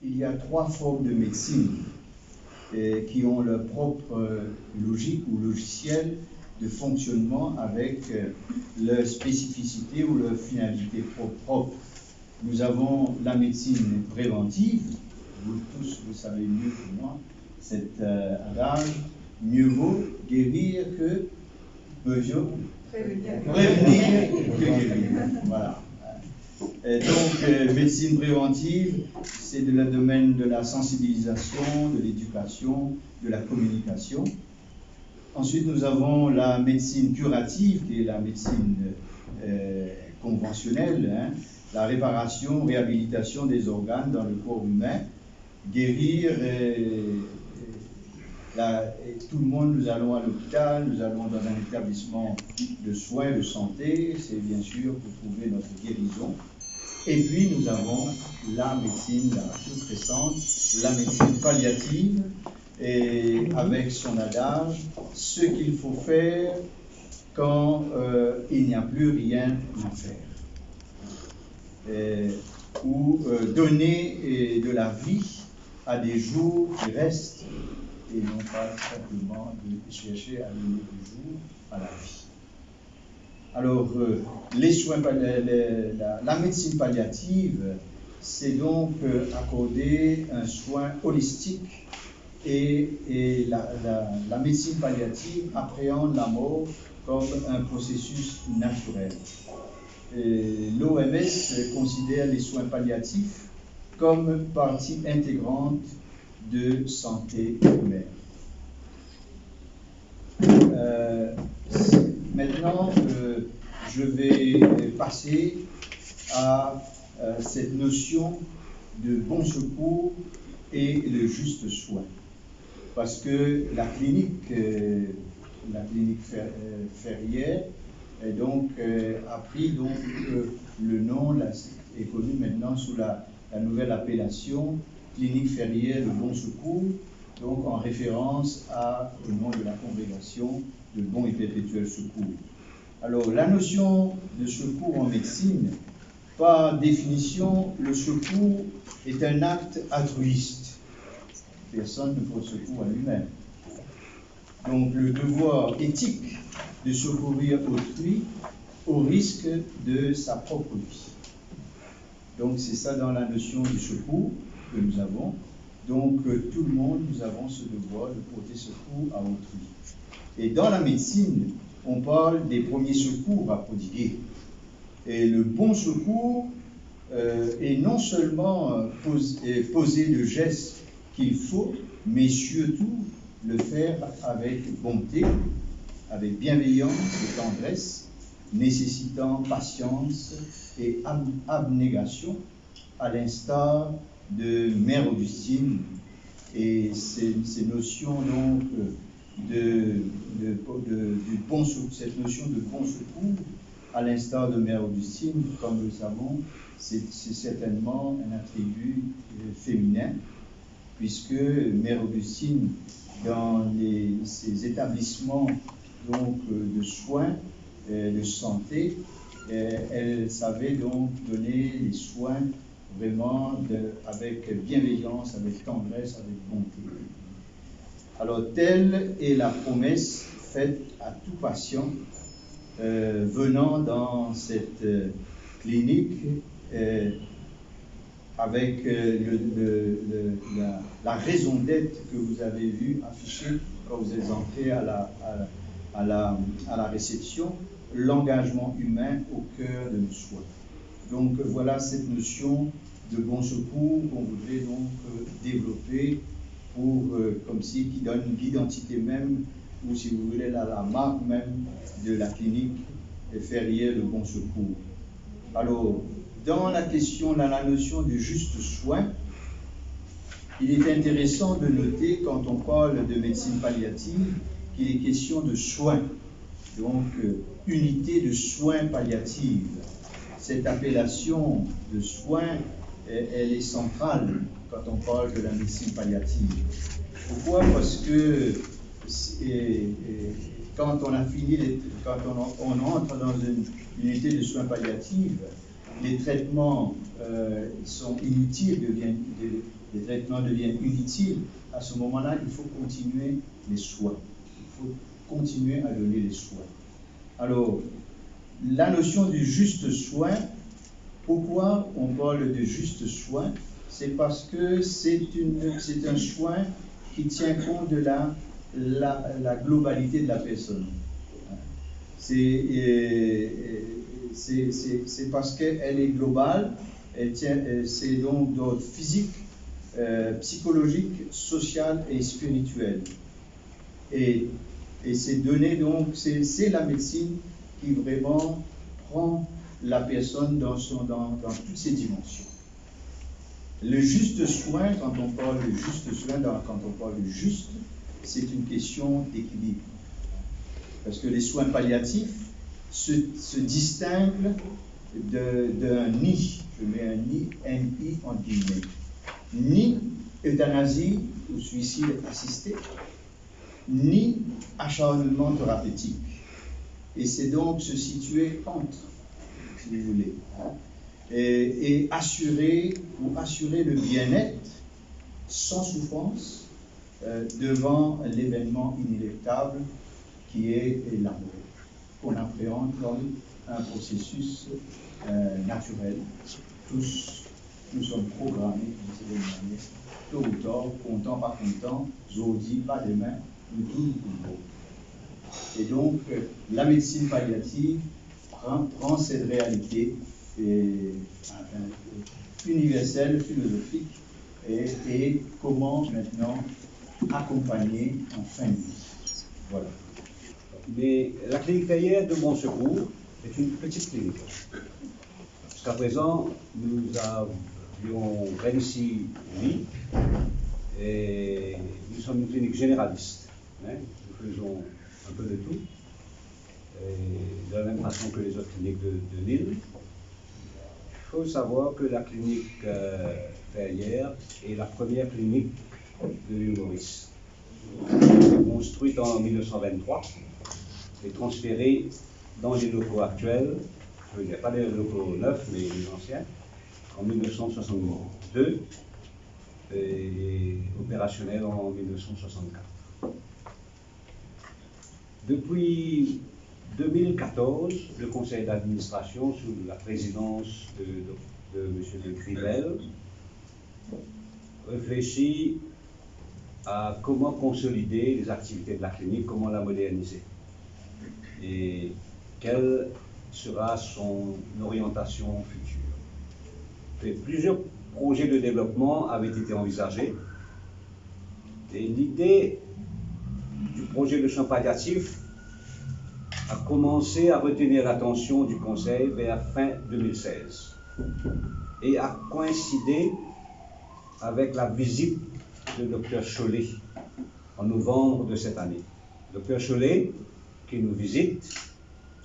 il y a trois formes de médecine qui ont leur propre logique ou logiciel de fonctionnement avec leur spécificité ou leur finalité propre. Nous avons la médecine préventive. Vous tous, vous savez mieux que moi cet adage, mieux vaut guérir que prévenir que guérir. Voilà. Donc, médecine préventive, c'est de le domaine de la sensibilisation, de l'éducation, de la communication. Ensuite, nous avons la médecine curative, qui est la médecine conventionnelle, hein, la réparation, réhabilitation des organes dans le corps humain, guérir tout le monde. Nous allons à l'hôpital, nous allons dans un établissement de soins, de santé, c'est bien sûr pour trouver notre guérison. Et puis nous avons la médecine, la toute récente, la médecine palliative, et avec son adage, ce qu'il faut faire quand il n'y a plus rien à faire. Ou donner de la vie à des jours qui restent, et non pas simplement de chercher à donner du jour à la vie. Alors, les soins, la médecine palliative, c'est donc accorder un soin holistique, et la médecine palliative appréhende la mort comme un processus naturel. L'OMS considère les soins palliatifs comme partie intégrante de santé humaine. Maintenant, je vais passer à cette notion de bon secours et le juste soin. Parce que la clinique Ferrière a pris donc le nom, est connu maintenant sous la nouvelle appellation Clinique Ferrière de Bon Secours, donc en référence au nom de la congrégation de Bon et Perpétuel Secours. Alors, la notion de secours en médecine, par définition, le secours est un acte altruiste. Personne ne porte secours à lui-même. Donc, le devoir éthique de secourir autrui au risque de sa propre vie. Donc, c'est ça dans la notion du secours que nous avons. Donc, tout le monde, nous avons ce devoir de porter secours à autrui. Et dans la médecine, on parle des premiers secours à prodiguer. Et le bon secours est non seulement poser le geste qu'il faut, mais surtout le faire avec bonté, avec bienveillance et tendresse, nécessitant patience et abnégation, à l'instar de Mère Augustine. Et ces notions donc cette notion de bon secours, à l'instar de Mère Augustine, comme nous le savons, c'est certainement un attribut féminin, puisque Mère Augustine, dans ces établissements donc, de soins, de santé, elle savait donc donner les soins vraiment avec bienveillance, avec tendresse, avec bonté. Alors, telle est la promesse faite à tout patient venant dans cette clinique avec la raison d'être que vous avez vue affichée quand vous êtes entré à la réception, l'engagement humain au cœur de nos soins. Donc voilà cette notion de bon secours qu'on voudrait donc développer qui donne l'identité même, ou si vous voulez la marque même de la clinique Ferrière de Bon Secours. Alors, dans la notion du juste soin, il est intéressant de noter, quand on parle de médecine palliative, qu'il est question de soins, donc unité de soins palliatifs. Cette appellation de soins, elle est centrale quand on parle de la médecine palliative. Pourquoi? Parce que quand on entre dans une unité de soins palliatifs, les traitements sont inutiles, les traitements deviennent inutiles, à ce moment-là, il faut continuer les soins. Il faut continuer à donner les soins. Alors, la notion du juste soin, pourquoi on parle de juste soin? C'est parce que c'est un soin qui tient compte de la globalité de la personne. C'est parce qu'elle est globale, c'est donc d'ordre physique, psychologique, social et spirituel. Et ces données, donc, c'est la médecine qui vraiment prend la personne dans toutes ses dimensions. Le juste soin, quand on parle de juste soin, quand on parle de juste, c'est une question d'équilibre. Parce que les soins palliatifs se distinguent d'un ni, je mets un ni, N-I en guillemets, ni euthanasie ou suicide assisté, ni acharnement thérapeutique. Et c'est donc se situer entre, si vous voulez, et assurer le bien-être sans souffrance devant l'événement inéluctable qui est la mort, qu'on appréhende comme un processus naturel. Tous nous sommes programmés, tôt ou tard, content, pas content, Zodi, pas demain, nous tous nous pouvons. Et donc, la médecine palliative prend cette réalité universelle, philosophique, et comment maintenant accompagner en fin de vie. Voilà. Mais la clinique Ferrière de Bon Secours est une petite clinique. Jusqu'à présent, nous avions 26 lits et nous sommes une clinique généraliste. Nous faisons un peu de tout, et de la même façon que les autres cliniques de Lille. Il faut savoir que la clinique Ferrière est la première clinique de l'île Maurice. Construite en 1923 et transférée dans les locaux actuels, je veux dire pas les locaux neufs, mais les anciens, en 1962 et opérationnelle en 1964. Depuis 2014, le conseil d'administration, sous la présidence de M. de Crivel, réfléchit à comment consolider les activités de la clinique, comment la moderniser et quelle sera son orientation future. Et plusieurs projets de développement avaient été envisagés et l'idée du projet de soins palliatifs a commencé à retenir l'attention du Conseil vers fin 2016 et a coïncidé avec la visite de Dr Chollet en novembre de cette année. Dr Chollet, qui nous visite,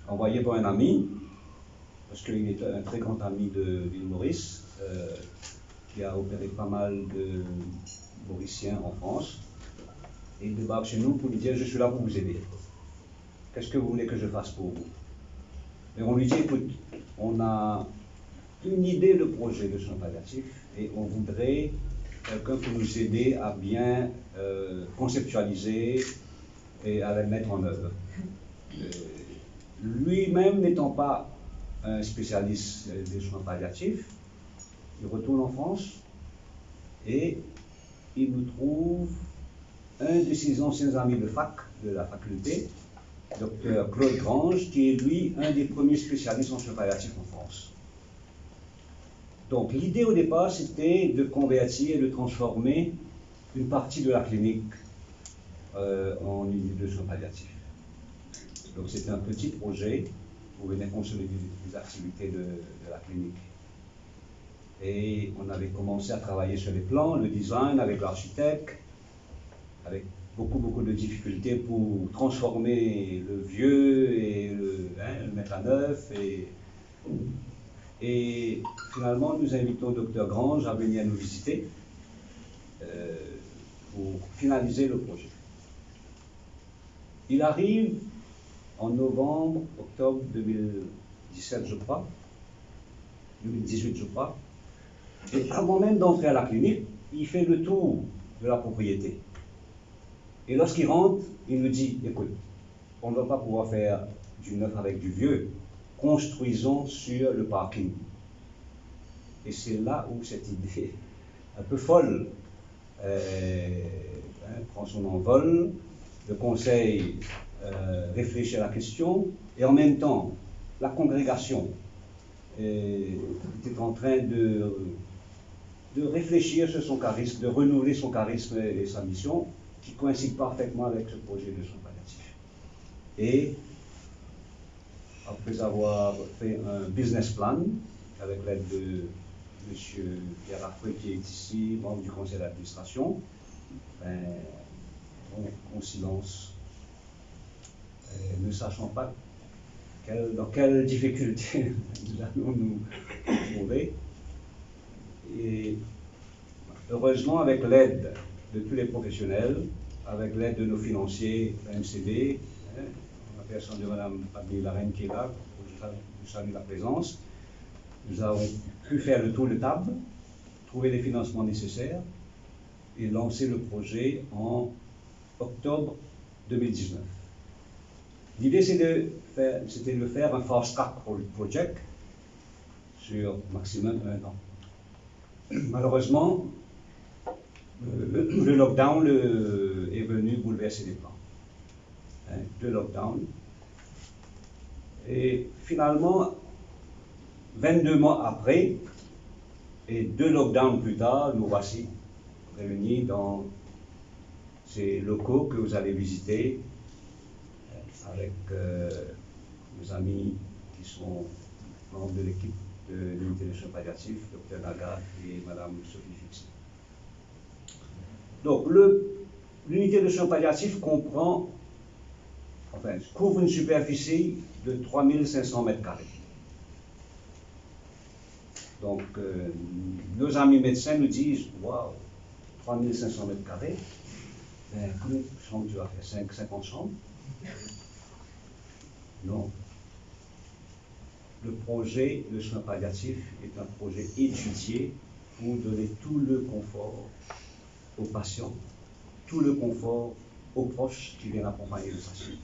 envoyé par un ami, parce qu'il est un très grand ami de l'île Maurice, qui a opéré pas mal de Mauriciens en France, et il débarque chez nous pour lui dire « Je suis là pour vous aider. Qu'est-ce que vous voulez que je fasse pour vous ?» Et on lui dit « Écoute, on a une idée de projet de soins palliatifs et on voudrait quelqu'un pour nous aider à bien conceptualiser et à les mettre en œuvre. » Lui-même n'étant pas un spécialiste des soins palliatifs, il retourne en France et il nous trouve un de ses anciens amis de fac, de la faculté, Dr Claude Grange, qui est lui un des premiers spécialistes en soins palliatifs en France. Donc l'idée au départ, c'était de convertir et de transformer une partie de la clinique en unité de soins palliatifs. Donc c'était un petit projet pour venir consolider les activités de la clinique. Et on avait commencé à travailler sur les plans, le design avec l'architecte, avec beaucoup de difficultés pour transformer le vieux et le mettre à neuf. Et finalement, nous invitons Dr Grange à venir nous visiter pour finaliser le projet. Il arrive en novembre, octobre 2017, je crois, 2018, je crois. Et avant même d'entrer à la clinique, il fait le tour de la propriété. Et lorsqu'il rentre, il nous dit, écoute, on ne va pas pouvoir faire du neuf avec du vieux, construisons sur le parking. Et c'est là où cette idée un peu folle prend son envol. Le conseil réfléchit à la question, et en même temps, la congrégation était en train de réfléchir sur son charisme, de renouveler son charisme et sa mission, qui coïncide parfaitement avec ce projet de soins palliatifs. Et après avoir fait un business plan, avec l'aide de M. Pierre Affreux, qui est ici, membre du conseil d'administration, on s'y lance, ne sachant pas dans quelle difficulté nous allons nous trouver. Et heureusement, avec l'aide de tous les professionnels, avec l'aide de nos financiers, la MCB, la personne de Mme Abdi Larène qui est là, je salue la présence, nous avons pu faire le tour de table, trouver les financements nécessaires et lancer le projet en octobre 2019. L'idée, c'était de faire un fast track project sur maximum 1 an. Malheureusement, le lockdown est venu bouleverser les plans. 2 lockdowns. Et finalement, 22 mois après, et 2 lockdowns plus tard, nous voici réunis dans ces locaux que vous allez visiter avec nos amis qui sont membres de l'équipe de l'unité de soins palliatifs, Dr Nagat et Mme Sophie Fixé. Donc, l'unité de soins palliatifs couvre une superficie de 3500 mètres carrés. Donc, nos amis médecins nous disent, waouh, 3500 mètres carrés, combien de chambres tu vas faire? 50 chambres? Non. Le projet de soins palliatifs est un projet étudié pour donner tout le confort aux patients, tout le confort aux proches qui viennent accompagner le patient.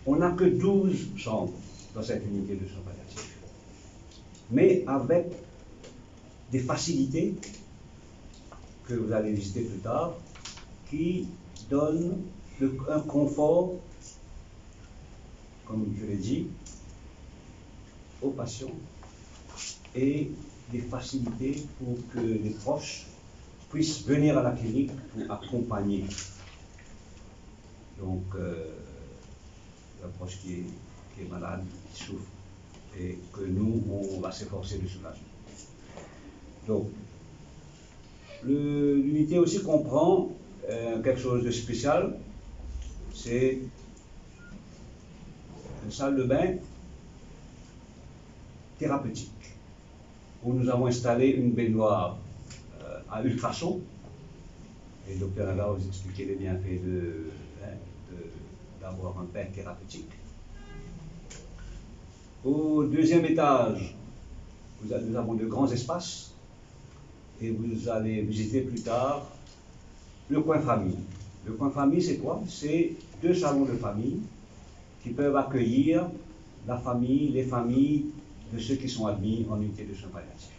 On n'a que 12 chambres dans cette unité de soins palliatifs, mais avec des facilités que vous allez visiter plus tard, qui donnent un confort, comme je l'ai dit, aux patients et des facilités pour que les proches puissent venir à la clinique pour accompagner. Donc, un proche qui est malade, qui souffre, et que nous, on va s'efforcer de soulager. Donc, l'unité aussi comprend quelque chose de spécial, c'est une salle de bain thérapeutique, où nous avons installé une baignoire à ultrasons, et le Dr Nagar vous expliquait les bienfaits d'avoir un bain thérapeutique. Au 2e étage, nous avons de grands espaces, et vous allez visiter plus tard le coin famille. Le coin famille, c'est quoi? C'est 2 salons de famille qui peuvent accueillir la famille, les familles de ceux qui sont admis en unité de soins palliatifs.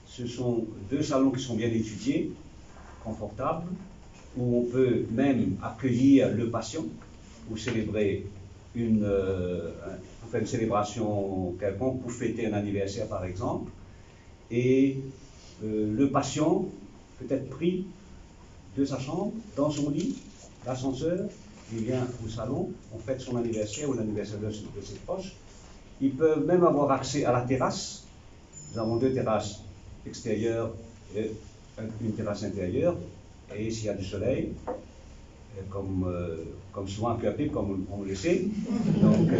Ce sont 2 salons qui sont bien étudiés, confortables, où on peut même accueillir le patient pour célébrer pour faire une célébration quelconque, pour fêter un anniversaire par exemple. Et le patient peut être pris de sa chambre, dans son lit, l'ascenseur, il vient au salon, on fête son anniversaire ou l'anniversaire de ses proches. Ils peuvent même avoir accès à la terrasse. Nous avons 2 terrasses extérieures et une terrasse intérieure. Et s'il y a du soleil, comme souvent à QAP, comme on le sait, donc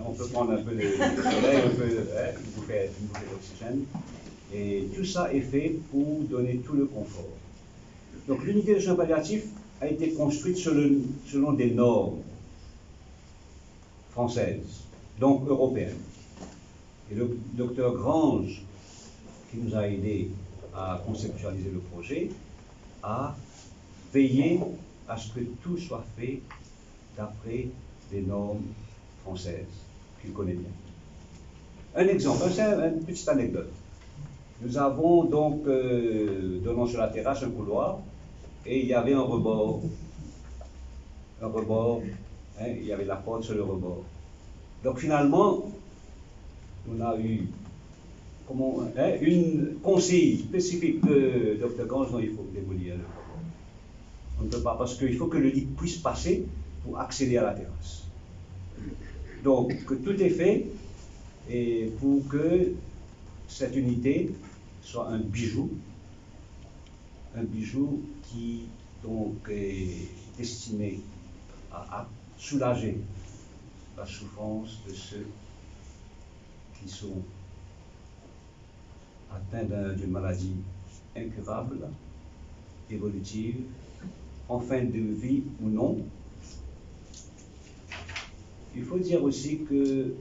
on peut prendre un peu de soleil, un peu une bouffée d'oxygène. Et tout ça est fait pour donner tout le confort. Donc l'unité de soins palliatifs a été construite selon des normes françaises, donc européennes. Et le docteur Grange, qui nous a aidés à conceptualiser le projet, à veiller à ce que tout soit fait d'après les normes françaises qu'il connaît bien. Un exemple, c'est une petite anecdote. Nous avons donc, donnant sur la terrasse, un couloir, et il y avait un rebord. Un rebord, hein, il y avait la porte sur le rebord. Donc finalement, on a eu une consigne spécifique de Dr. Gans, non, il faut démolir le rebord. On ne peut pas, parce qu'il faut que le lit puisse passer pour accéder à la terrasse. Donc, que tout est fait et pour que cette unité soit un bijou qui donc est destiné à soulager la souffrance de ceux qui sont atteints d'une maladie incurable, évolutive, en fin de vie ou non. Il faut dire aussi que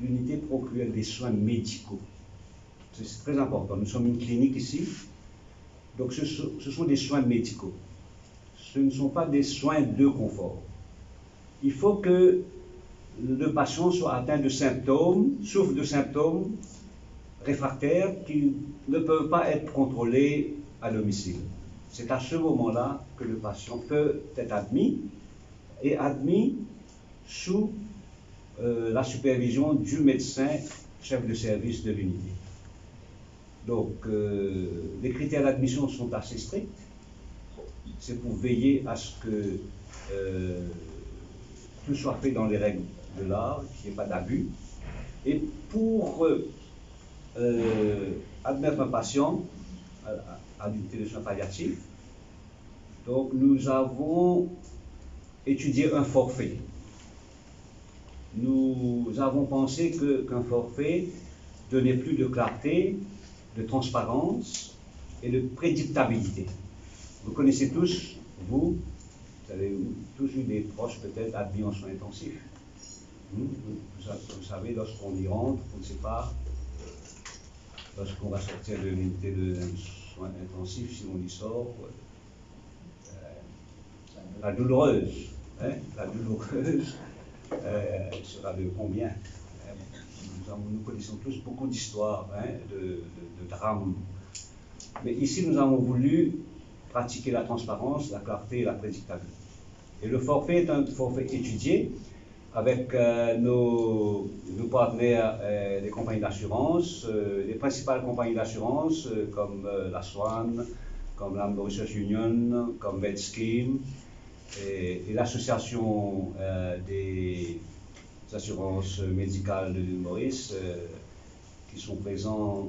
l'unité procure des soins médicaux. C'est très important. Nous sommes une clinique ici, donc ce sont des soins médicaux. Ce ne sont pas des soins de confort. Il faut que le patient soit atteint de symptômes, souffre de symptômes réfractaires qui ne peuvent pas être contrôlés à domicile. C'est à ce moment-là que le patient peut être admis sous la supervision du médecin chef de service de l'unité. Donc, les critères d'admission sont assez stricts. C'est pour veiller à ce que tout soit fait dans les règles de l'art, qu'il n'y ait pas d'abus. Et pour admettre un patient à l'unité de soins palliatifs, donc nous avons étudié un forfait. Nous avons pensé qu'un forfait donnait plus de clarté, de transparence et de prédictabilité. Vous connaissez tous, vous avez tous eu des proches peut-être admis en soins intensifs. Vous savez, lorsqu'on y rentre, on ne sait pas, lorsqu'on va sortir de l'unité de soins intensifs, si on y sort, la douloureuse, sera de combien? Nous connaissons tous beaucoup d'histoires, de drames. Mais ici, nous avons voulu pratiquer la transparence, la clarté et la prédictabilité. Et le forfait est un forfait étudié avec nos partenaires des compagnies d'assurance, les principales compagnies d'assurance comme la Swan, comme la Research Union, comme MedScheme, et l'association des assurances médicales de l'île Maurice qui sont présents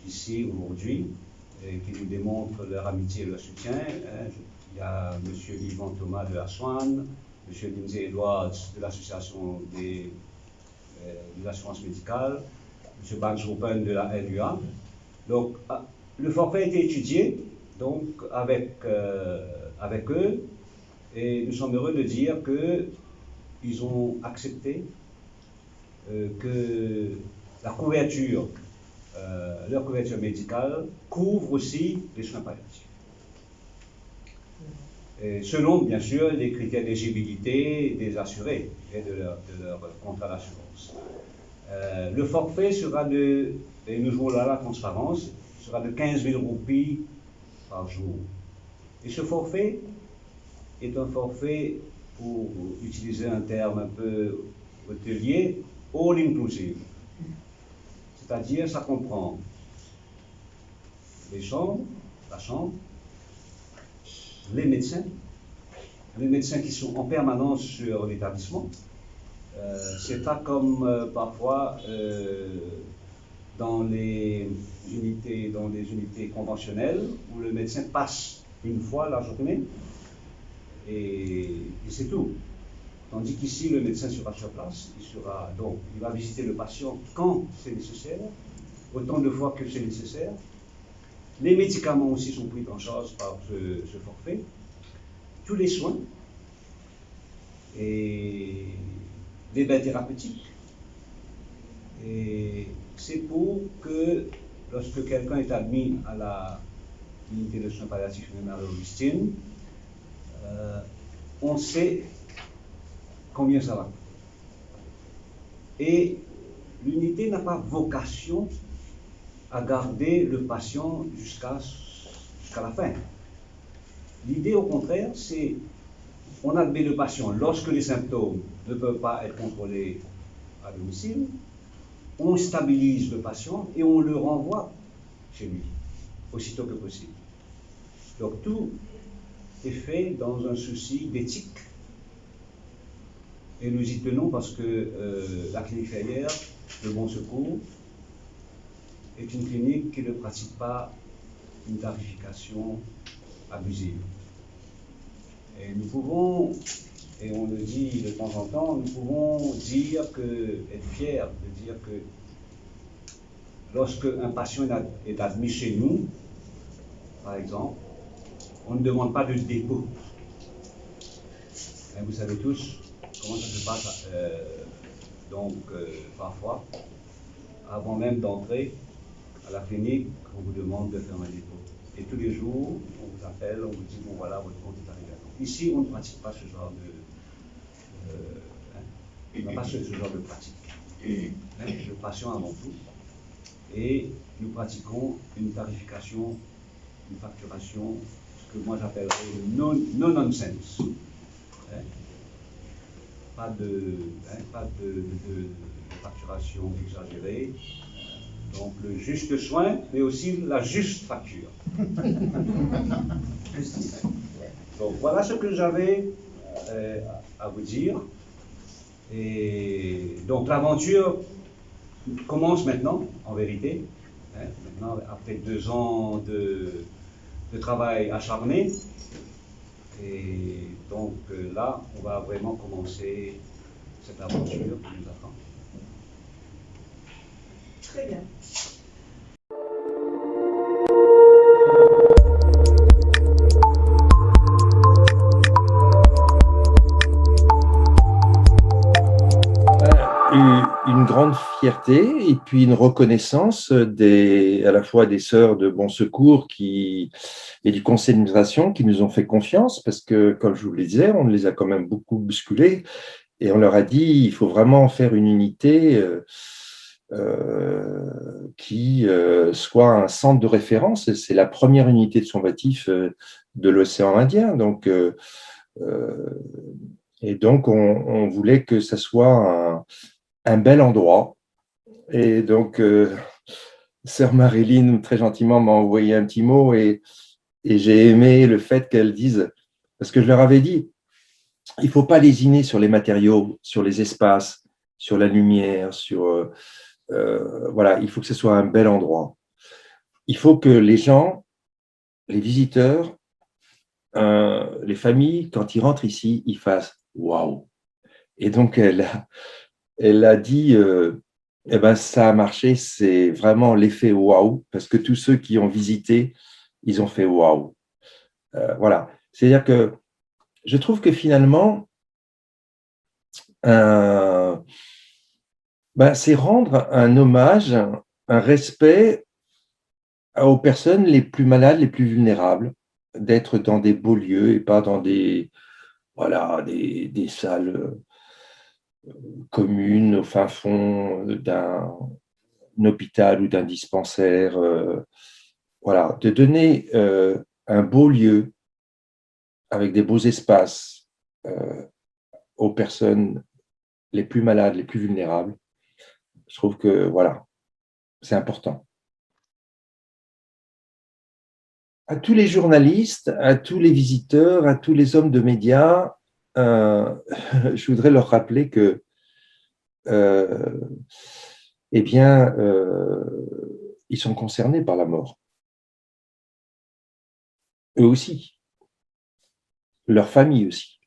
ici aujourd'hui et qui nous démontrent leur amitié et leur soutien. Il y a M. Yvan Thomas de la Swan, M. Lindsay Edwards de l'association des assurances médicales, M. Banks-Ruppen de la LUA. Donc, le forfait a été étudié donc, avec eux. Et nous sommes heureux de dire qu'ils ont accepté que leur couverture médicale couvre aussi les soins palliatifs. Et selon, bien sûr, les critères d'éligibilité des assurés et de leur contrat d'assurance. Le forfait sera et nous jouons là la transparence, sera de 15 000 roupies par jour. Et ce forfait est un forfait, pour utiliser un terme un peu hôtelier, all inclusive. C'est-à-dire, ça comprend les chambres, la chambre, les médecins qui sont en permanence sur l'établissement. C'est pas comme parfois dans les unités conventionnelles où le médecin passe une fois la journée et c'est tout. Tandis qu'ici, le médecin sera sur place, il va visiter le patient quand c'est nécessaire, autant de fois que c'est nécessaire. Les médicaments aussi sont pris en charge par ce forfait. Tous les soins et les bains thérapeutiques. Et c'est pour que lorsque quelqu'un est admis à la unité de soins palliatifs de Marie-Augustine, on sait combien ça va. Et l'unité n'a pas vocation à garder le patient jusqu'à la fin. L'idée, au contraire, c'est on admet le patient lorsque les symptômes ne peuvent pas être contrôlés à domicile, on stabilise le patient et on le renvoie chez lui, aussitôt que possible. Donc tout est fait dans un souci d'éthique. Et nous y tenons parce que la clinique Ferrière, le Bon Secours, est une clinique qui ne pratique pas une tarification abusive. Et nous pouvons, et on le dit de temps en temps, nous pouvons être fiers de dire que lorsque un patient est admis chez nous, par exemple, on ne demande pas de dépôt. Et vous savez tous comment ça se passe, parfois, avant même d'entrer à la clinique, on vous demande de faire un dépôt. Et tous les jours, on vous appelle, on vous dit, bon voilà, votre compte est arrivé. Ici, on ne pratique pas ce genre on n'a pas ce genre de pratique. Le patient avant tout. Et nous pratiquons une tarification, une facturation, ce que moi j'appellerais no-nonsense. Pas de facturation exagérée. Donc le juste soin, mais aussi la juste facture. Donc voilà ce que j'avais à vous dire. Et donc l'aventure commence maintenant, en vérité. Maintenant, après 2 ans de travail acharné. Et donc là, on va vraiment commencer cette aventure qui nous attend. Très bien. Une grande fierté et puis une reconnaissance à la fois des sœurs de Bon Secours et du conseil d'administration qui nous ont fait confiance parce que, comme je vous le disais, on les a quand même beaucoup bousculés et on leur a dit il faut vraiment faire une unité qui soit un centre de référence. C'est la première unité de soins palliatifs de l'océan Indien. Donc, et donc, on voulait que ça soit un bel endroit. Et donc, sœur Marilyn, très gentiment, m'a envoyé un petit mot et j'ai aimé le fait qu'elle dise, parce que je leur avais dit, il ne faut pas lésiner sur les matériaux, sur les espaces, sur la lumière, voilà, il faut que ce soit un bel endroit. Il faut que les gens, les visiteurs, les familles, quand ils rentrent ici, ils fassent « waouh ». Et donc, elle a dit eh ben, ça a marché, c'est vraiment l'effet waouh, parce que tous ceux qui ont visité, ils ont fait waouh. Voilà. C'est-à-dire que je trouve que finalement, c'est rendre un hommage, un respect aux personnes les plus malades, les plus vulnérables, d'être dans des beaux lieux et pas dans des salles communes au fin fond d'un hôpital ou d'un dispensaire. Voilà, de donner un beau lieu avec des beaux espaces aux personnes les plus malades, les plus vulnérables. Je trouve que voilà, c'est important. À tous les journalistes, à tous les visiteurs, à tous les hommes de médias, je voudrais leur rappeler que ils sont concernés par la mort. Eux aussi. Leur famille aussi.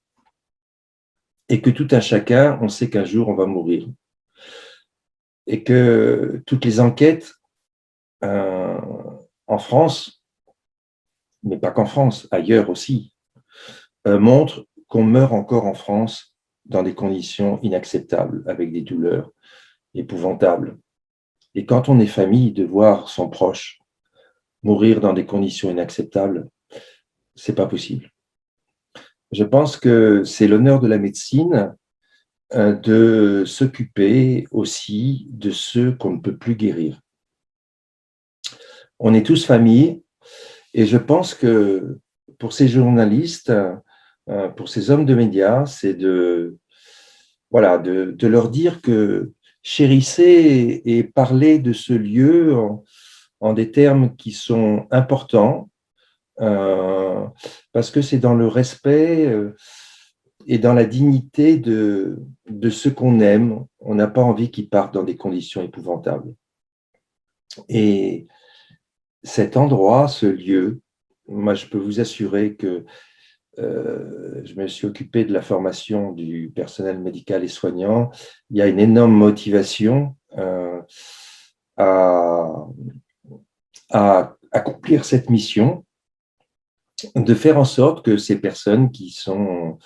Et que tout un chacun, on sait qu'un jour, on va mourir. Et que toutes les enquêtes en France, mais pas qu'en France, ailleurs aussi, montrent qu'on meurt encore en France dans des conditions inacceptables, avec des douleurs épouvantables. Et quand on est famille, de voir son proche mourir dans des conditions inacceptables, c'est pas possible. Je pense que c'est l'honneur de la médecine de s'occuper aussi de ceux qu'on ne peut plus guérir. On est tous famille et je pense que pour ces journalistes, pour ces hommes de médias, c'est de leur dire que chérissez et parlez de ce lieu en des termes qui sont importants, parce que c'est dans le respect et dans la dignité de ceux qu'on aime. On n'a pas envie qu'ils partent dans des conditions épouvantables. Et cet endroit, ce lieu, moi, je peux vous assurer que je me suis occupé de la formation du personnel médical et soignant. Il y a une énorme motivation à accomplir cette mission, de faire en sorte que ces personnes qui sont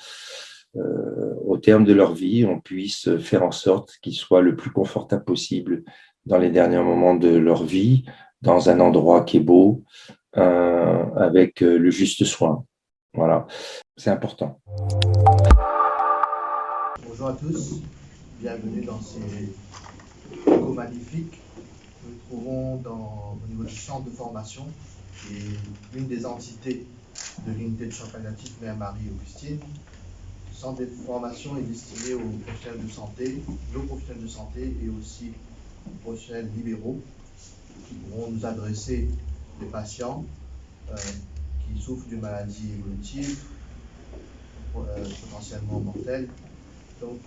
au terme de leur vie, on puisse faire en sorte qu'ils soient le plus confortables possible dans les derniers moments de leur vie, dans un endroit qui est beau, avec le juste soin. Voilà, c'est important. Bonjour à tous, bienvenue dans ces locaux magnifiques. Nous nous trouvons au niveau du centre de formation, qui est l'une des entités de l'unité de soins palliatifs Mère Marie-Augustine. Le centre de formation est destiné aux professionnels de santé, nos professionnels de santé et aussi aux professionnels libéraux qui pourront nous adresser des patients qui souffrent d'une maladie évolutive, potentiellement mortelle. Donc,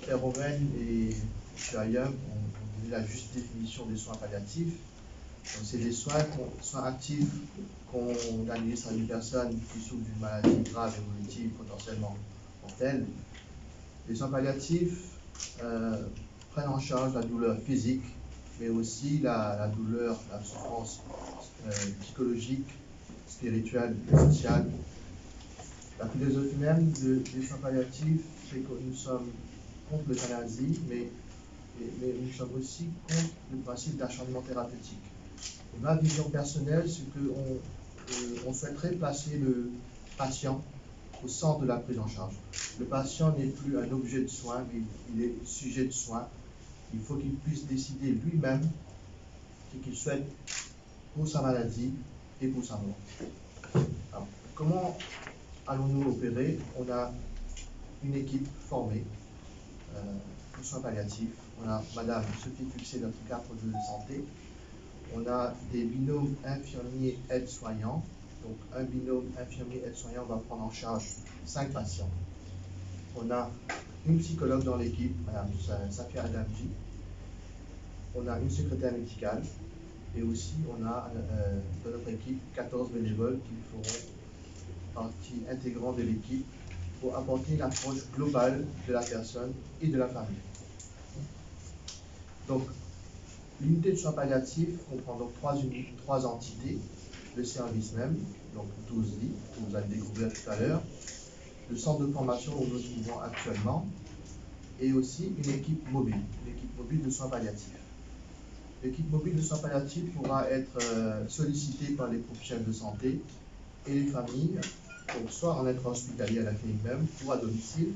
Pierre Owen et M. Young ont donné la juste définition des soins palliatifs. C'est des soins actifs qu'on administre à une personne qui souffre d'une maladie grave, évolutive, potentiellement mortelle. Les soins palliatifs prennent en charge la douleur physique, mais aussi la douleur, la souffrance psychologique, spirituelle et sociale. La philosophie même des soins palliatifs, c'est que nous sommes contre l'euthanasie, mais nous sommes aussi contre le principe d'acharnement thérapeutique. Ma vision personnelle, c'est qu'on souhaiterait placer le patient au centre de la prise en charge. Le patient n'est plus un objet de soin, mais il est sujet de soin. Il faut qu'il puisse décider lui-même ce qu'il souhaite pour sa maladie et pour sa mort. Alors, comment allons-nous opérer? On a une équipe formée pour soins palliatifs. On a Madame Sophie Fuxé, notre cadre de santé. On a des binômes infirmiers aides-soignants. Donc, un binôme infirmier aide-soignant va prendre en charge 5 patients. On a une psychologue dans l'équipe, Madame Safia Adamji. On a une secrétaire médicale. Et aussi, on a dans notre équipe 14 bénévoles qui feront partie intégrante de l'équipe pour apporter une approche globale de la personne et de la famille. Donc, l'unité de soins palliatifs comprend donc 3 entités, le service même, donc 12 lits, que vous allez découvrir tout à l'heure, le centre de formation où nous nous trouvons actuellement, et aussi une équipe mobile de soins palliatifs. L'équipe mobile de soins palliatifs pourra être sollicitée par les professionnels de santé et les familles, donc soit en être hospitalier à la clinique même, ou à domicile.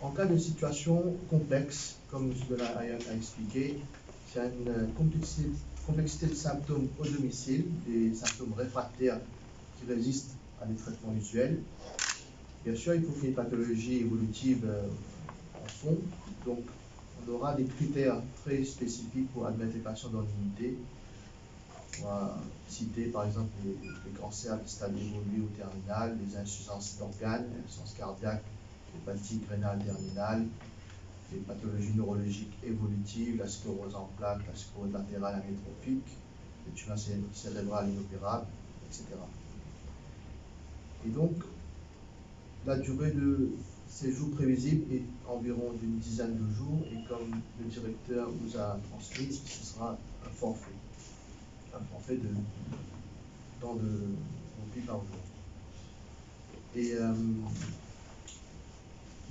En cas de situation complexe, comme M. Delahaye a expliqué, c'est une complexité de symptômes au domicile, des symptômes réfractaires qui résistent à des traitements usuels. Bien sûr, il faut qu'il y ait une pathologie évolutive en fond, donc on aura des critères très spécifiques pour admettre les patients dans l'unité. On va citer par exemple les cancers de stade évolué ou terminal, les insuffisances d'organes, l'insuffisance cardiaque, l'hépatique rénale terminale, les pathologies neurologiques évolutives, la sclérose en plaques, la sclérose latérale amyotrophique, les tumeurs cérébrales inopérables, etc. Et donc, la durée de séjour prévisible est environ d'une dizaine de jours, et comme le directeur vous a transmis, ce sera un forfait de temps de repli par jour. Et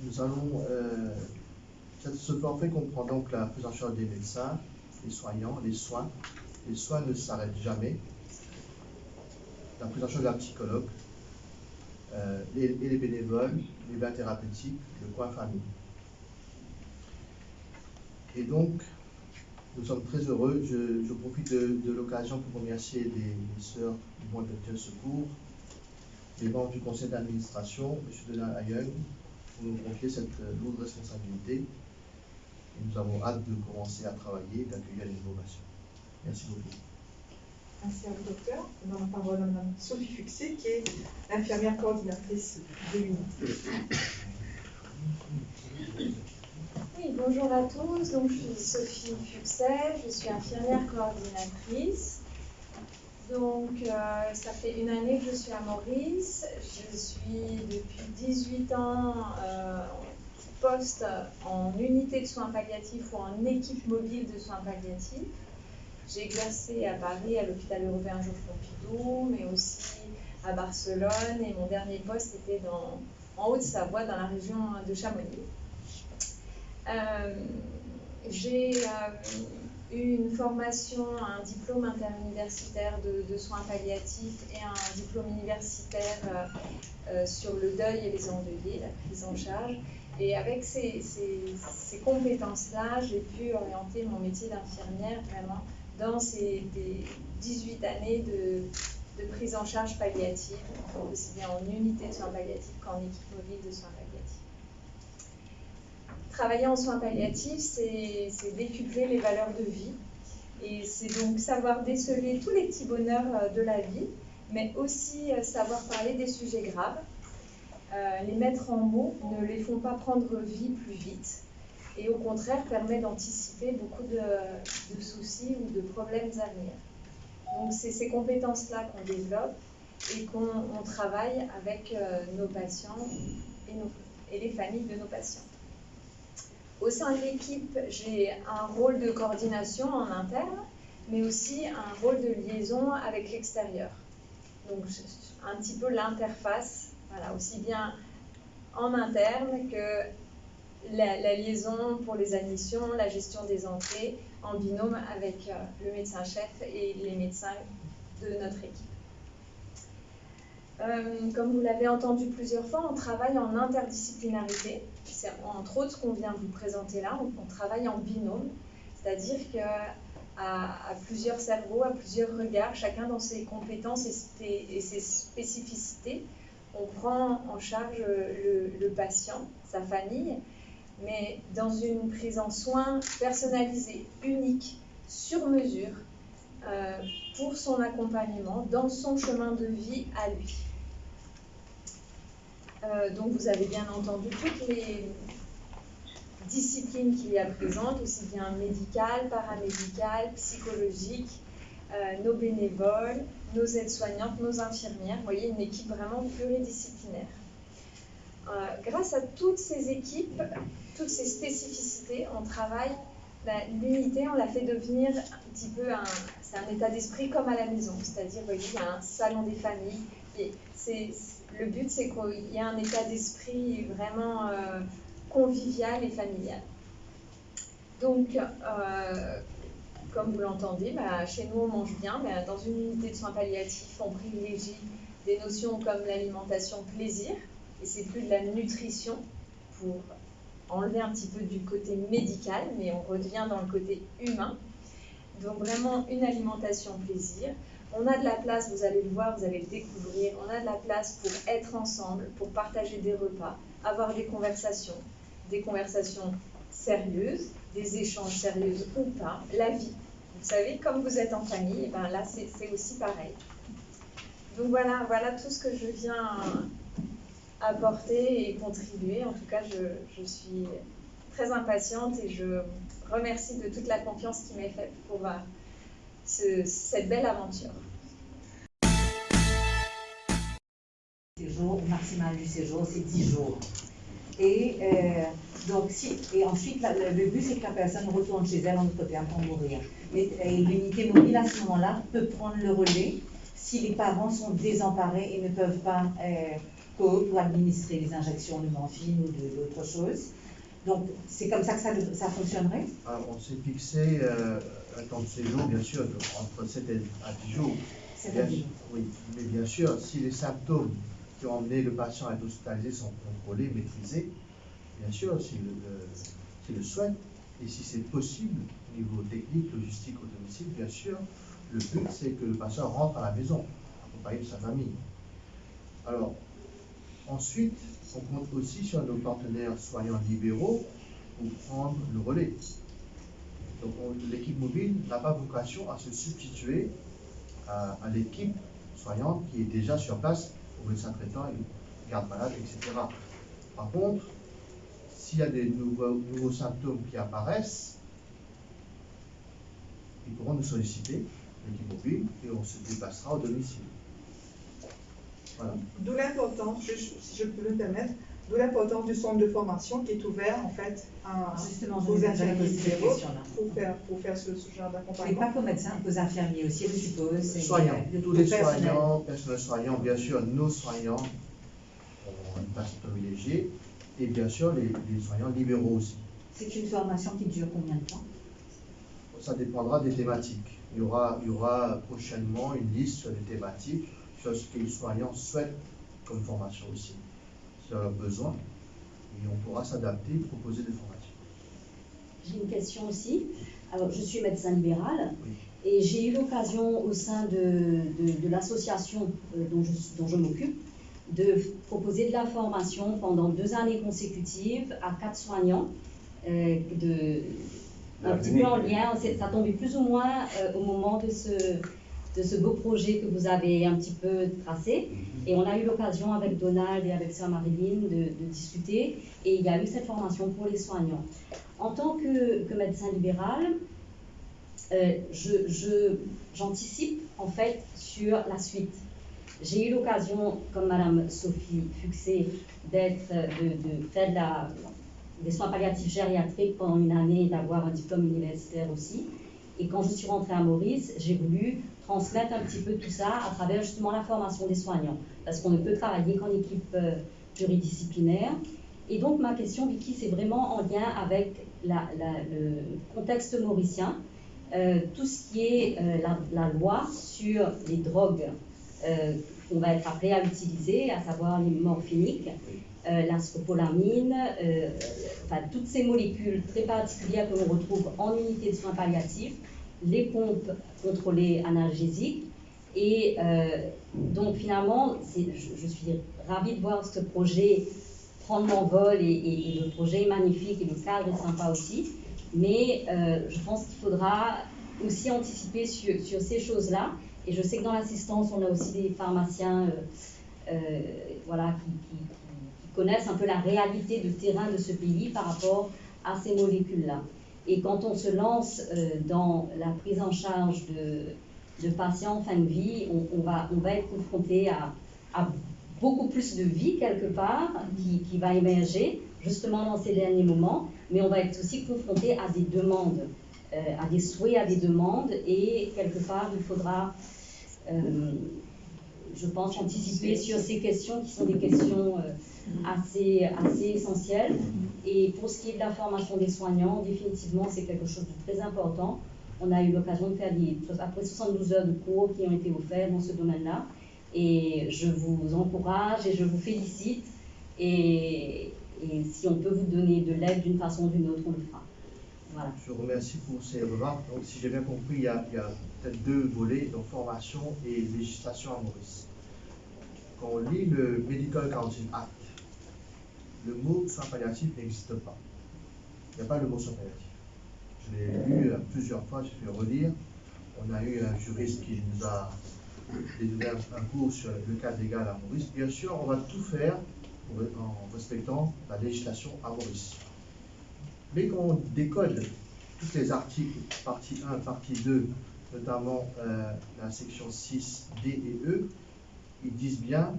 nous allons, ce forfait comprend donc la prise en charge des médecins, les soignants, les soins. Les soins ne s'arrêtent jamais. La prise en charge de la psychologue, et les bénévoles, les bains thérapeutiques, le coin famille. Et donc, nous sommes très heureux. Je profite de l'occasion pour remercier les sœurs du Bon Adventiste Secours, les membres du conseil d'administration, M. Denis Ayeung, pour nous confier cette lourde responsabilité. Et nous avons hâte de commencer à travailler et d'accueillir les nouveaux patients. Merci beaucoup. Merci à vous, docteur. On donne la parole à Mme Sophie Fuxet, qui est infirmière coordinatrice de l'unité. Oui, bonjour à tous. Donc, je suis Sophie Fuxet, je suis infirmière coordinatrice. Donc, ça fait une année que je suis à Maurice. Je suis depuis 18 ans poste en unité de soins palliatifs ou en équipe mobile de soins palliatifs. J'ai exercé à Paris, à l'hôpital européen Georges Pompidou, mais aussi à Barcelone. Et mon dernier poste était en Haute-Savoie, dans la région de Chamonix. J'ai eu une formation, un diplôme interuniversitaire de soins palliatifs et un diplôme universitaire sur le deuil et les endeuillés, la prise en charge. Et avec ces compétences-là, j'ai pu orienter mon métier d'infirmière vraiment dans ces 18 années de prise en charge palliative, aussi bien en unité de soins palliatifs qu'en équipe mobile de soins palliatifs. Travailler en soins palliatifs, c'est décupler les valeurs de vie. Et c'est donc savoir déceler tous les petits bonheurs de la vie, mais aussi savoir parler des sujets graves. Les mettre en mots ne les font pas prendre vie plus vite. Et au contraire, permet d'anticiper beaucoup de soucis ou de problèmes à venir. Donc c'est ces compétences-là qu'on développe et qu'on travaille avec nos patients et les familles de nos patients. Au sein de l'équipe, j'ai un rôle de coordination en interne, mais aussi un rôle de liaison avec l'extérieur. Donc un petit peu l'interface, voilà, aussi bien en interne que la liaison pour les admissions, la gestion des entrées en binôme avec le médecin-chef et les médecins de notre équipe. Comme vous l'avez entendu plusieurs fois, on travaille en interdisciplinarité. C'est entre autres ce qu'on vient vous présenter là. On travaille en binôme, c'est-à-dire qu'à plusieurs cerveaux, à plusieurs regards, chacun dans ses compétences et ses spécificités, on prend en charge le patient, sa famille, mais dans une prise en soin personnalisée, unique, sur mesure, pour son accompagnement dans son chemin de vie à lui. Donc vous avez bien entendu toutes les disciplines qu'il y a présentes, aussi bien médicales, paramédicales, psychologiques, nos bénévoles, nos aides-soignantes, nos infirmières. Vous voyez, une équipe vraiment pluridisciplinaire. Grâce à toutes ces équipes, toutes ces spécificités, on travaille l'unité, on la fait devenir un petit peu c'est un état d'esprit comme à la maison, c'est-à-dire, vous voyez, il y a un salon des familles, et le but c'est qu'il y ait un état d'esprit vraiment convivial et familial. Donc, comme vous l'entendez, chez nous on mange bien, dans une unité de soins palliatifs, on privilégie des notions comme l'alimentation plaisir, et c'est plus de la nutrition pour enlever un petit peu du côté médical, mais on revient dans le côté humain. Donc vraiment une alimentation plaisir. On a de la place, vous allez le voir, vous allez le découvrir, on a de la place pour être ensemble, pour partager des repas, avoir des conversations sérieuses, des échanges sérieux ou pas, la vie. Vous savez, comme vous êtes en famille, et là c'est aussi pareil. Donc voilà tout ce que je viens apporter et contribuer. En tout cas, je suis très impatiente et je remercie de toute la confiance qui m'est faite pour cette belle aventure. Séjour, maximal du séjour, c'est 10 jours. Et ensuite, le but, c'est que la personne retourne chez elle en Europe pour mourir. Et l'unité mobile, à ce moment-là, peut prendre le relais si les parents sont désemparés et ne peuvent pas pour administrer les injections de morphine ou d'autres choses. Donc, c'est comme ça que ça fonctionnerait? Alors, on s'est fixé un temps de séjour, bien sûr, entre 7 à 10 jours. 7 à 10 jours. Oui, mais bien sûr, si les symptômes qui ont emmené le patient à être hospitalisé sont contrôlés, maîtrisés, bien sûr, s'il le souhaite, et si c'est possible, au niveau technique, logistique au domicile, bien sûr, le but, c'est que le patient rentre à la maison, accompagné de sa famille. Alors, ensuite, on compte aussi sur nos partenaires soignants libéraux pour prendre le relais. Donc, l'équipe mobile n'a pas vocation à se substituer à l'équipe soignante qui est déjà sur place au médecin traitant, garde malade, etc. Par contre, s'il y a des nouveaux symptômes qui apparaissent, ils pourront nous solliciter, l'équipe mobile, et on se déplacera au domicile. Voilà. D'où l'importance, si je peux me permettre, d'où l'importance du centre de formation qui est ouvert en fait aux infirmiers libéraux pour faire ce genre Et d'accompagnement. pas qu'aux médecins, aux infirmiers aussi, je suppose. Soignants, tous les personnel. soignants, personnels soignants, bien sûr, nos soignants ont une place privilégiée, et bien sûr les soignants libéraux aussi. C'est une formation qui dure combien de temps? Ça dépendra des thématiques. Il y aura prochainement une liste sur les thématiques, sur ce que les soignants souhaitent comme formation aussi, sur leurs besoins, et on pourra s'adapter et proposer des formations. J'ai une question aussi. Alors, je suis médecin libéral Oui. et j'ai eu l'occasion au sein de l'association dont je m'occupe de proposer de la formation pendant 2 années consécutives à 4 soignants, un petit peu en lien, ça tombait plus ou moins au moment de ce beau projet que vous avez un petit peu tracé. Et on a eu l'occasion avec Donald et avec Sœur Marilyn de discuter, et il y a eu cette formation pour les soignants. En tant que médecin libéral, j'anticipe en fait sur la suite. J'ai eu l'occasion, comme Madame Sophie Fuxé, de faire des soins palliatifs gériatriques pendant une année et d'avoir un diplôme universitaire aussi. Et quand je suis rentrée à Maurice, j'ai voulu transmettre un petit peu tout ça à travers justement la formation des soignants, parce qu'on ne peut travailler qu'en équipe pluridisciplinaire. Et donc ma question, Vicky, c'est vraiment en lien avec le contexte mauricien, tout ce qui est la loi sur les drogues qu'on va être appelé à utiliser, à savoir les morphiniques, la scopolamine, enfin, toutes ces molécules très particulières que l'on retrouve en unité de soins palliatifs, les pompes contrôlées analgésiques. Et donc finalement, je suis ravie de voir ce projet prendre l'envol, et le projet est magnifique et le cadre est sympa aussi. Mais je pense qu'il faudra aussi anticiper sur ces choses-là. Et je sais que dans l'assistance, on a aussi des pharmaciens voilà, qui connaissent un peu la réalité de terrain de ce pays par rapport à ces molécules-là. Et quand on se lance dans la prise en charge de patients en fin de vie, on va être confronté à beaucoup plus de vie quelque part qui va émerger justement dans ces derniers moments, mais on va être aussi confronté à des demandes, à des souhaits, à des demandes, et quelque part il faudra, je pense, anticiper sur ces questions qui sont des questions assez essentielles. Et pour ce qui est de la formation des soignants, définitivement c'est quelque chose de très important. On a eu l'occasion de faire après 72 heures de cours qui ont été offerts dans ce domaine-là. Et je vous encourage et je vous félicite. Et si on peut vous donner de l'aide d'une façon ou d'une autre, on le fera. Voilà. Je vous remercie pour ces remarques. Donc, si j'ai bien compris, il y a peut-être 2 volets, donc formation et législation à Maurice. Quand on lit le Medical Counseling Act, le mot soins palliatifs n'existe pas. Il n'y a pas le mot soins palliatifs. Je l'ai lu plusieurs fois, j'ai fait relire. On a eu un juriste qui nous a donné un cours sur le cadre légal à Maurice. Bien sûr, on va tout faire en respectant la législation à Maurice. Mais quand on décode tous les articles, partie 1, partie 2, notamment la section 6, D et E, ils disent bien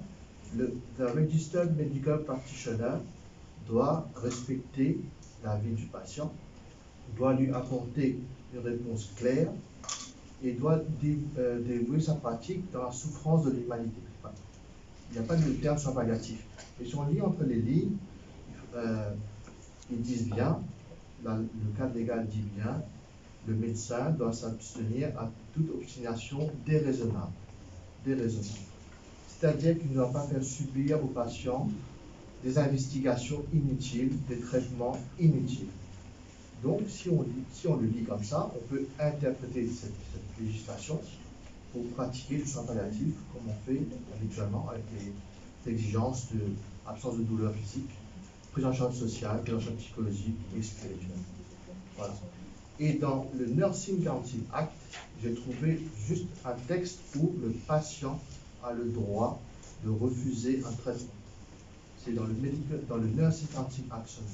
the registered medical practitioner doit respecter la vie du patient, doit lui apporter une réponse claire et doit dévouer sa pratique dans la souffrance de l'humanité. Enfin, il n'y a pas de terme soins palliatifs. Et si on lit entre les lignes, Ils disent bien, le cadre légal dit bien, le médecin doit s'abstenir à toute obstination déraisonnable. C'est-à-dire qu'il ne doit pas faire subir aux patients des investigations inutiles, des traitements inutiles. Donc, si on le dit comme ça, on peut interpréter cette législation pour pratiquer le soin palliatif comme on fait habituellement avec les exigences d'absence de douleur physique, prise en charge sociale, prise en charge psychologique et spirituelle. Voilà. Et dans le Nursing Council Act, j'ai trouvé juste un texte où le patient a le droit de refuser un traitement. C'est dans le Nursing Council Act seulement.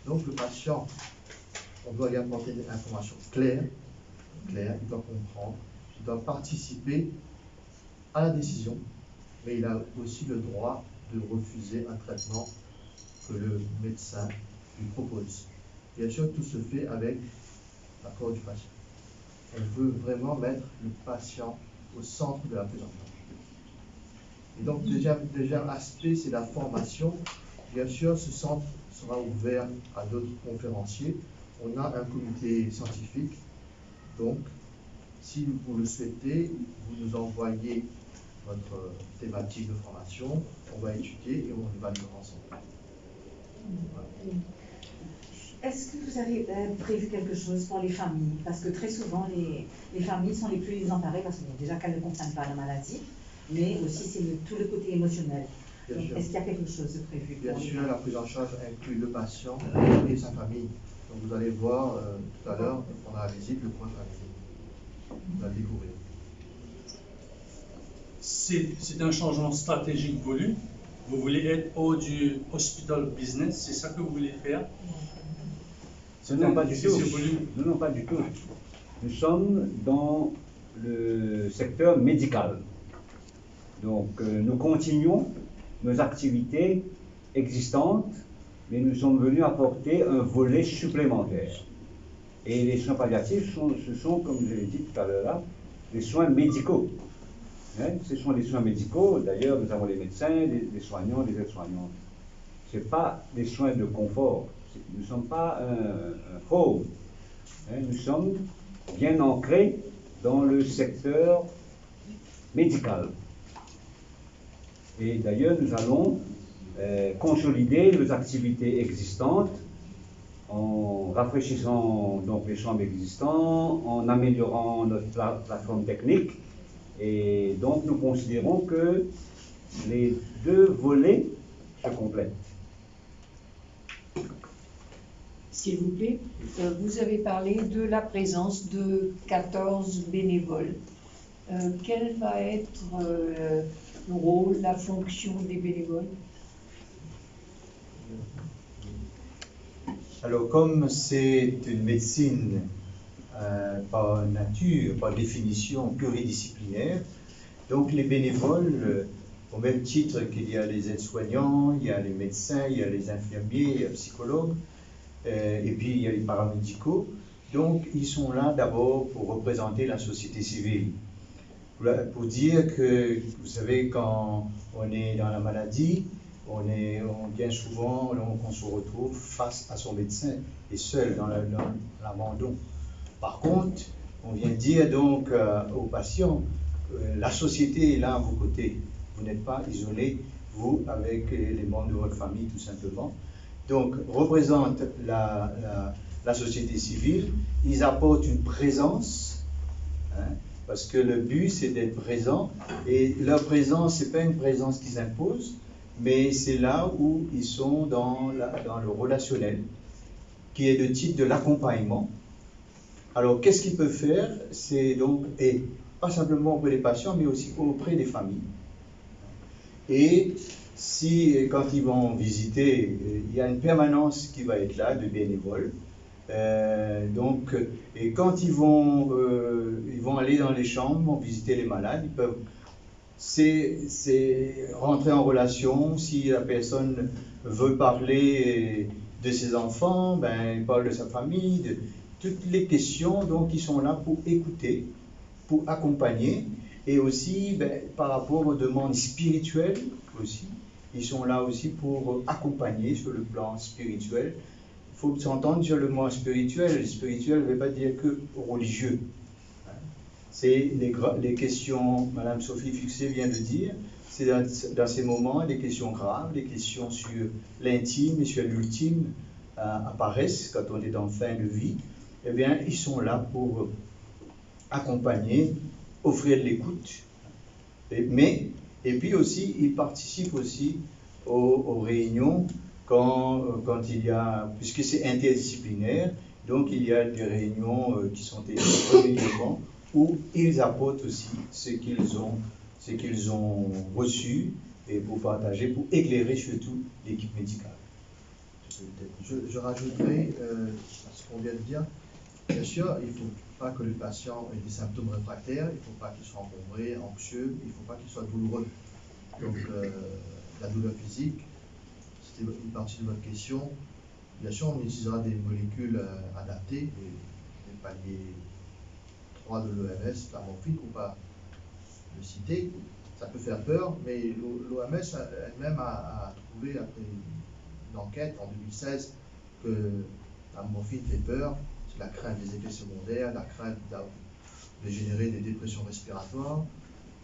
Donc le patient, on doit lui apporter des informations claires, il doit comprendre, il doit participer à la décision, mais il a aussi le droit de refuser un traitement que le médecin lui propose. Bien sûr, tout se fait avec l'accord du patient. On veut vraiment mettre le patient au centre de la prise en charge. Et donc, deuxième aspect, c'est la formation. Bien sûr, ce centre sera ouvert à d'autres conférenciers. On a un comité scientifique. Donc, si vous le souhaitez, vous nous envoyez votre thématique de formation. On va étudier et on va le faire ensemble. Voilà. Est-ce que vous avez prévu quelque chose pour les familles? Parce que très souvent, les familles sont les plus désemparées parce que déjà qu'elles ne comprennent pas la maladie, mais aussi c'est tout le côté émotionnel. Est-ce qu'il y a quelque chose de prévu? Bien sûr, la prise en charge inclut le patient et sa famille. Donc vous allez voir tout à l'heure, pendant la visite, le point famille. Vous allez découvrir. C'est un changement stratégique voulu. Vous voulez être hors du hospital business, c'est ça que vous voulez faire? Non, pas du tout. Non, pas du tout. Nous sommes dans le secteur médical. Donc, nous continuons nos activités existantes, mais nous sommes venus apporter un volet supplémentaire. Et les soins palliatifs, ce sont, comme je l'ai dit tout à l'heure là, des soins médicaux. Hein? Ce sont des soins médicaux. D'ailleurs, nous avons les médecins, les soignants, les aides-soignantes. Ce n'est pas des soins de confort. Nous ne sommes pas un home. Hein? Nous sommes bien ancrés dans le secteur médical. Et d'ailleurs, nous allons consolider nos activités existantes en rafraîchissant donc les chambres existantes, en améliorant notre plateforme technique. Et donc, nous considérons que les deux volets se complètent. S'il vous plaît, vous avez parlé de la présence de 14 bénévoles. Quel va être le rôle, la fonction des bénévoles? Alors, comme c'est une médecine par nature, par définition pluridisciplinaire, donc les bénévoles, au même titre qu'il y a les aides-soignants, il y a les médecins, il y a les infirmiers, il y a les psychologues, et puis il y a les paramédicaux, donc ils sont là d'abord pour représenter la société civile. Pour dire que, vous savez, quand on est dans la maladie, bien souvent, on se retrouve face à son médecin et seul dans l'abandon. Par contre, on vient dire donc aux patients, la société est là à vos côtés. Vous n'êtes pas isolés, vous, avec les membres de votre famille, tout simplement. Donc, représente la société civile, ils apportent une présence, hein, parce que le but, c'est d'être présent, et leur présence, ce n'est pas une présence qu'ils imposent, mais c'est là où ils sont dans le relationnel, qui est le type de l'accompagnement. Alors, qu'est-ce qu'ils peuvent faire? C'est donc, et pas simplement auprès des patients, mais aussi auprès des familles. Et quand ils vont visiter, il y a une permanence qui va être là, de bénévoles. Et quand ils vont aller dans les chambres, vont visiter les malades, ils peuvent rentrer en relation. Si la personne veut parler de ses enfants, ben, il parle de sa famille, de toutes les questions. Donc, ils sont là pour écouter, pour accompagner, et aussi par rapport aux demandes spirituelles aussi. Ils sont là aussi pour accompagner sur le plan spirituel faut s'entendre sur le mot spirituel. Le spirituel ne veut pas dire que religieux. C'est les questions, Madame Sophie Fuxé vient de dire, c'est dans ces moments, les questions graves, les questions sur l'intime et sur l'ultime apparaissent quand on est en fin de vie. Eh bien, ils sont là pour accompagner, offrir de l'écoute. Et puis aussi, ils participent aussi aux réunions quand il y a, puisque c'est interdisciplinaire, donc il y a des réunions qui sont régulièrement où ils apportent aussi ce qu'ils ont reçu et pour partager, pour éclairer surtout l'équipe médicale. Je rajouterai à ce qu'on vient de dire, bien sûr, il ne faut pas que le patient ait des symptômes réfractaires, il ne faut pas qu'il soit encombré, anxieux, il ne faut pas qu'il soit douloureux. Donc la douleur physique, c'était une partie de votre question. Bien sûr, on utilisera des molécules adaptées, les paliers 3 de l'OMS, la morphine, pour ne pas le citer. Ça peut faire peur, mais l'OMS elle-même a trouvé, après une enquête en 2016, que la morphine fait peur. C'est la crainte des effets secondaires, la crainte de générer des dépressions respiratoires.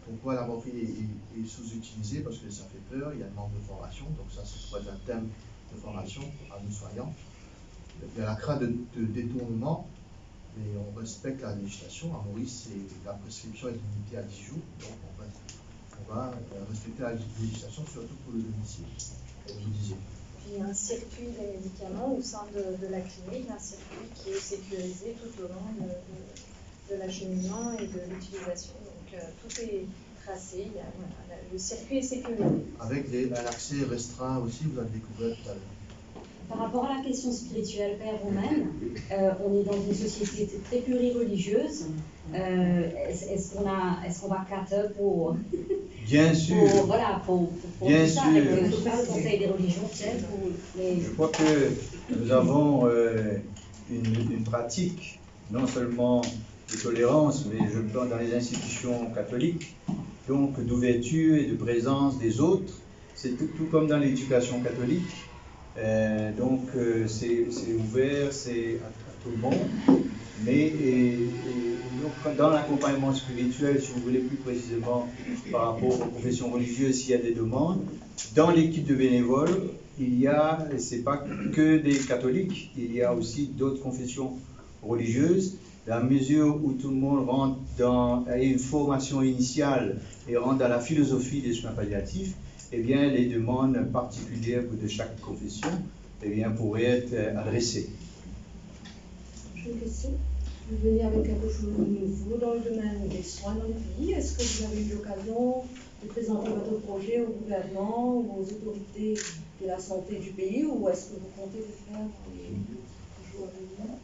Pourquoi la morphine est sous-utilisée? Parce que ça fait peur, il y a un manque de formation, donc ça c'est soit un thème de formation à nous soignants. Il y a la crainte de détournement, mais on respecte la législation. À Maurice, la prescription est limitée à 10 jours, donc on va respecter la législation, surtout pour le domicile, comme vous disiez. Il y a un circuit des médicaments au sein de la clinique, un circuit qui est sécurisé tout au long de l'acheminement et de l'utilisation. Donc tout est tracé, le circuit est sécurisé. Avec un accès restreint aussi, vous avez découvert tout à l'heure. Par rapport à la question spirituelle, Père Romaine, on est dans une société très plurireligieuse. Est-ce qu'on va cater pour... Bien sûr. Pour bien tout ça, sûr. avec le Conseil des religions, peut-être. Je crois que nous avons une pratique, non seulement de tolérance, mais je pense dans les institutions catholiques, donc d'ouverture et de présence des autres. C'est tout comme dans l'éducation catholique. Donc c'est ouvert, c'est à tout le monde. Mais donc, dans l'accompagnement spirituel, si vous voulez plus précisément par rapport aux confessions religieuses, s'il y a des demandes, dans l'équipe de bénévoles, il y a, c'est pas que des catholiques, il y a aussi d'autres confessions religieuses. Dans la mesure où tout le monde rentre dans une formation initiale et rentre dans la philosophie des soins palliatifs, eh bien, les demandes particulières de chaque confession eh bien, pourraient être adressées. J'ai une question. Vous venez avec quelque chose de nouveau dans le domaine des soins dans le pays. Est-ce que vous avez eu l'occasion de présenter votre projet au gouvernement ou aux autorités de la santé du pays, ou est-ce que vous comptez le faire dans les jours à venir?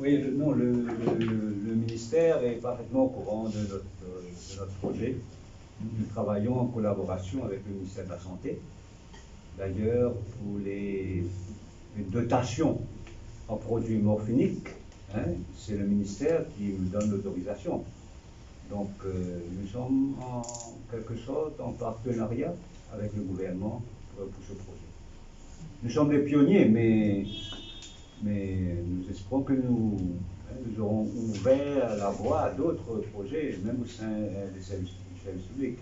Oui, le ministère est parfaitement au courant de notre projet. Nous travaillons en collaboration avec le ministère de la Santé. D'ailleurs, pour les dotations en produits morphiniques, c'est le ministère qui nous donne l'autorisation. Donc, nous sommes en quelque sorte en partenariat avec le gouvernement pour ce projet. Nous sommes des pionniers, mais nous espérons que nous aurons ouvert la voie à d'autres projets, même au sein des services publics.